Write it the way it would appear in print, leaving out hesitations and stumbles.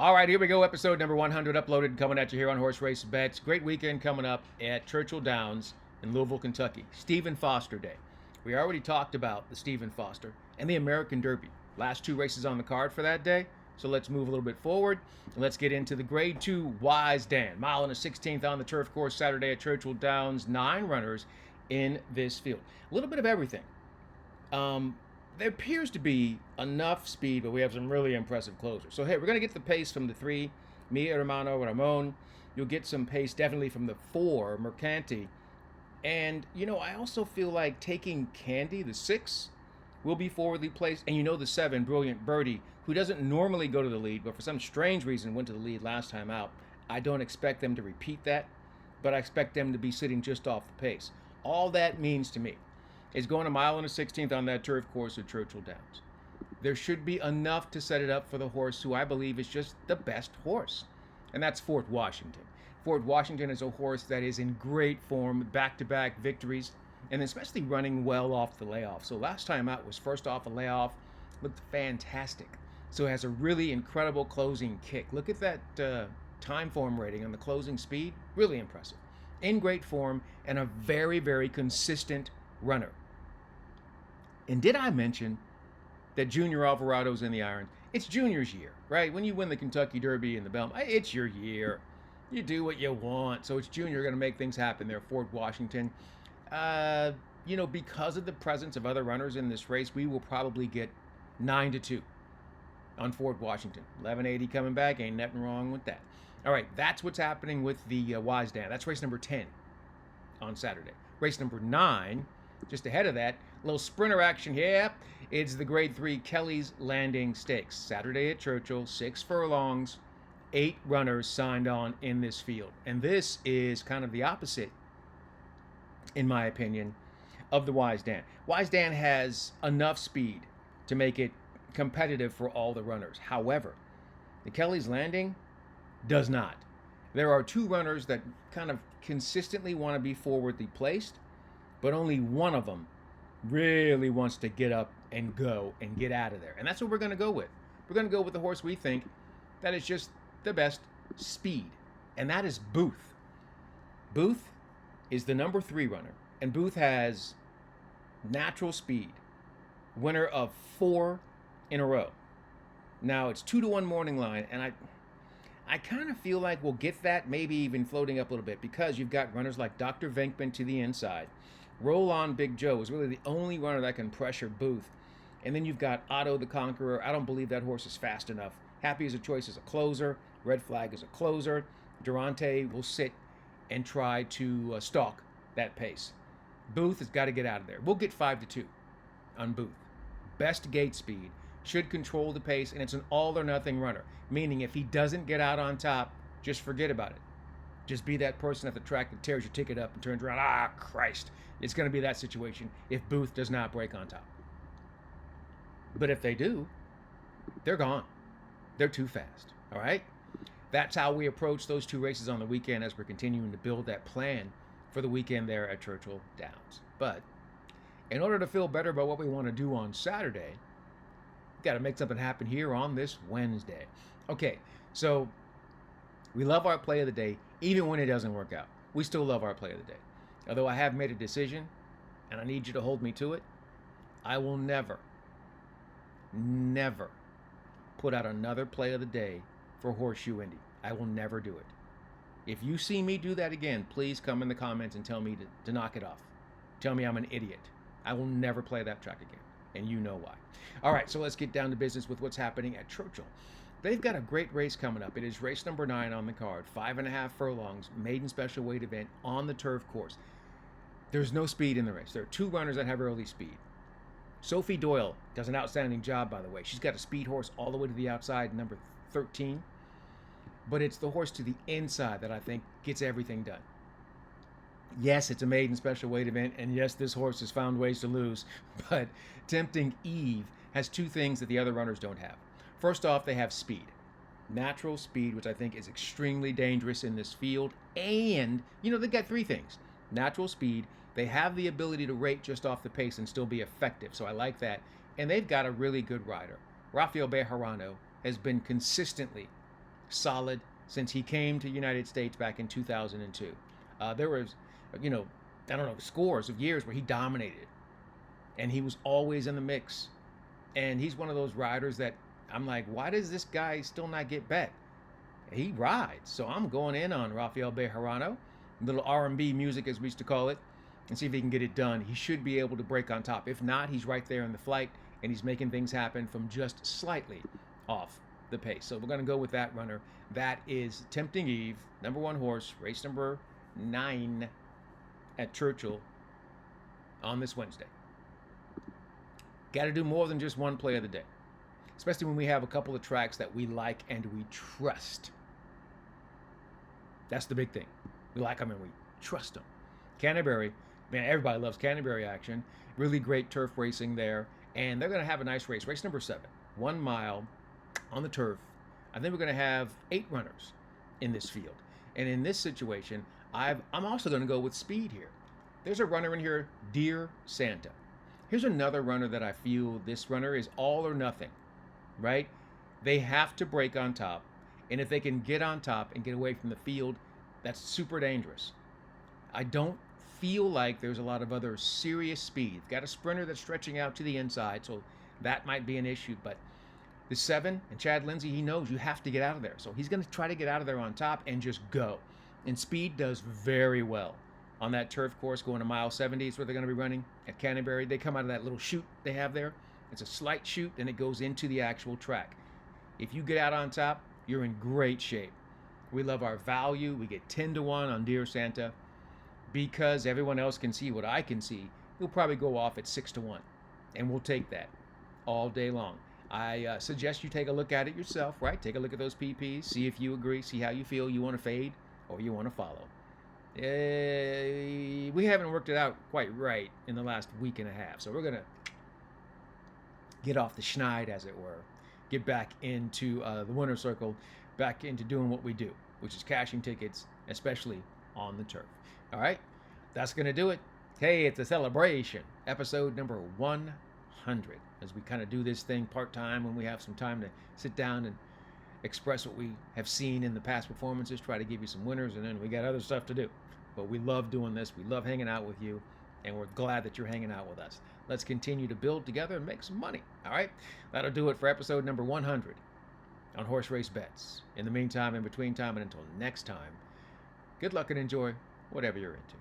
All right, here we go. Episode number 100 uploaded, coming at you here on Horse Race Bets. Great weekend coming up at Churchill Downs in Louisville, Kentucky. Stephen Foster Day. We already talked about the Stephen Foster and the American Derby. Last two races on the card for that day. So let's move a little bit forward. And let's get into the Grade 2 Wise Dan. Mile and a 16th on the turf course Saturday at Churchill Downs. 9 runners in this field. A little bit of everything. There appears to be enough speed, but we have some really impressive closers. So, hey, we're going to get the pace from the 3, Mi Hermano Ramon. You'll get some pace definitely from the 4, Mercanti. And, I also feel like taking Candy, the 6, will be forwardly placed. And the 7, Brilliant Birdie, who doesn't normally go to the lead, but for some strange reason went to the lead last time out. I don't expect them to repeat that, but I expect them to be sitting just off the pace. All that means to me is going a mile and a 16th on that turf course at Churchill Downs. There should be enough to set it up for the horse who I believe is just the best horse, and that's Fort Washington. Fort Washington is a horse that is in great form, back-to-back victories, and especially running well off the layoff. So last time out was first off a layoff, looked fantastic. So it has a really incredible closing kick. Look at that time form rating on the closing speed, really impressive. In great form and a very, very consistent runner. And did I mention that Junior Alvarado's in the irons? It's Junior's year, right? When you win the Kentucky Derby and the Belmont, it's your year. You do what you want. So it's Junior going to make things happen there, Fort Washington. Because of the presence of other runners in this race, we will probably get 9-2 on Fort Washington. 1180 coming back. Ain't nothing wrong with that. All right, that's what's happening with the Wise Dan. That's race number 10 on Saturday. Race number 9, just ahead of that, little sprinter action here. It's the Grade 3 Kelly's Landing Stakes. Saturday at Churchill, 6 furlongs, 8 runners signed on in this field. And this is kind of the opposite, in my opinion, of the Wise Dan. Wise Dan has enough speed to make it competitive for all the runners. However, the Kelly's Landing does not. There are 2 runners that kind of consistently want to be forwardly placed, but only one of them really wants to get up and go and get out of there. And that's what we're going to go with. We're going to go with the horse we think that is just the best speed, and that is Booth. Booth is the number 3 runner, and Booth has natural speed, winner of 4 in a row. Now, it's 2-1 morning line, and I kind of feel like we'll get that maybe even floating up a little bit because you've got runners like Dr. Venkman to the inside. Roll On Big Joe is really the only runner that can pressure Booth. And then you've got Otto the Conqueror. I don't believe that horse is fast enough. Happy as a choice as a closer. Red Flag is a closer. Durante will sit and try to stalk that pace. Booth has got to get out of there. We'll get 5-2 on Booth. Best gate speed. Should control the pace, and it's an all-or-nothing runner. Meaning if he doesn't get out on top, just forget about it. Just be that person at the track that tears your ticket up and turns around. Ah, Christ. It's going to be that situation if Booth does not break on top. But if they do, they're gone. They're too fast. All right? That's how we approach those 2 races on the weekend as we're continuing to build that plan for the weekend there at Churchill Downs. But in order to feel better about what we want to do on Saturday, we've got to make something happen here on this Wednesday. Okay, so we love our play of the day, even when it doesn't work out. We still love our play of the day. Although I have made a decision, and I need you to hold me to it, I will never put out another play of the day for Horseshoe Indy. I will never do it. If you see me do that again, please come in the comments and tell me to knock it off. Tell me I'm an idiot. I will never play that track again, and you know why. All right, so let's get down to business with what's happening at Churchill. They've got a great race coming up. It is race number 9 on the card, 5.5 furlongs, maiden special weight event on the turf course. There's no speed in the race. There are 2 runners that have early speed. Sophie Doyle does an outstanding job, by the way. She's got a speed horse all the way to the outside, number 13. But it's the horse to the inside that I think gets everything done. Yes, it's a maiden special weight event, and yes, this horse has found ways to lose, but Tempting Eve has 2 things that the other runners don't have. First off, they have speed. Natural speed, which I think is extremely dangerous in this field, and, they've got 3 things. Natural speed, they have the ability to rate just off the pace and still be effective, so I like that, and they've got a really good rider. Rafael Bejarano has been consistently solid since he came to the United States back in 2002. There was, you know, I don't know, scores of years where he dominated, and he was always in the mix. And he's one of those riders that I'm like, why does this guy still not get bet? He rides, so I'm going in on Rafael Bejarano, little R&B music as we used to call it, and see if he can get it done. He should be able to break on top. If not, he's right there in the flight, and he's making things happen from just slightly off the pace. So we're going to go with that runner. That is Tempting Eve, number 1 horse, race number 9 at Churchill on this Wednesday. Got to do more than just one play of the day, especially when we have a couple of tracks that we like and we trust. That's the big thing. We like them and we trust them. Canterbury, man, everybody loves Canterbury action. Really great turf racing there. And they're going to have a nice race. Race number 7, 1 mile on the turf. I think we're going to have 8 runners in this field. And in this situation, I'm also going to go with speed here. There's a runner in here, Dear Santa. Here's another runner that I feel this runner is all or nothing, right? They have to break on top. And if they can get on top and get away from the field, that's super dangerous. I don't feel like there's a lot of other serious speed. Got a sprinter that's stretching out to the inside, so that might be an issue. But the 7 and Chad Lindsay, he knows you have to get out of there. So he's going to try to get out of there on top and just go. And speed does very well on that turf course going to mile 70 is where they're going to be running at Canterbury. They come out of that little chute they have there. It's a slight chute, and it goes into the actual track. If you get out on top, you're in great shape. We love our value. We get 10 to 1 on Dear Santa. Because everyone else can see what I can see, he'll probably go off at 6 to 1. And we'll take that all day long. I suggest you take a look at it yourself, right? Take a look at those PPs, see if you agree, see how you feel. You want to fade or you want to follow. We haven't worked it out quite right in the last week and a half. So we're going to get off the schneid, as it were. Get back into the winner's circle, back into doing what we do, which is cashing tickets, especially on the turf. All right, that's going to do it. Hey, it's a celebration. Episode number 100. As we kind of do this thing part-time when we have some time to sit down and express what we have seen in the past performances, try to give you some winners, and then we got other stuff to do. But we love doing this. We love hanging out with you, and we're glad that you're hanging out with us. Let's continue to build together and make some money. All right, that'll do it for episode number 100 on Horse Race Bets. In the meantime, in between time, and until next time, good luck and enjoy whatever you're into.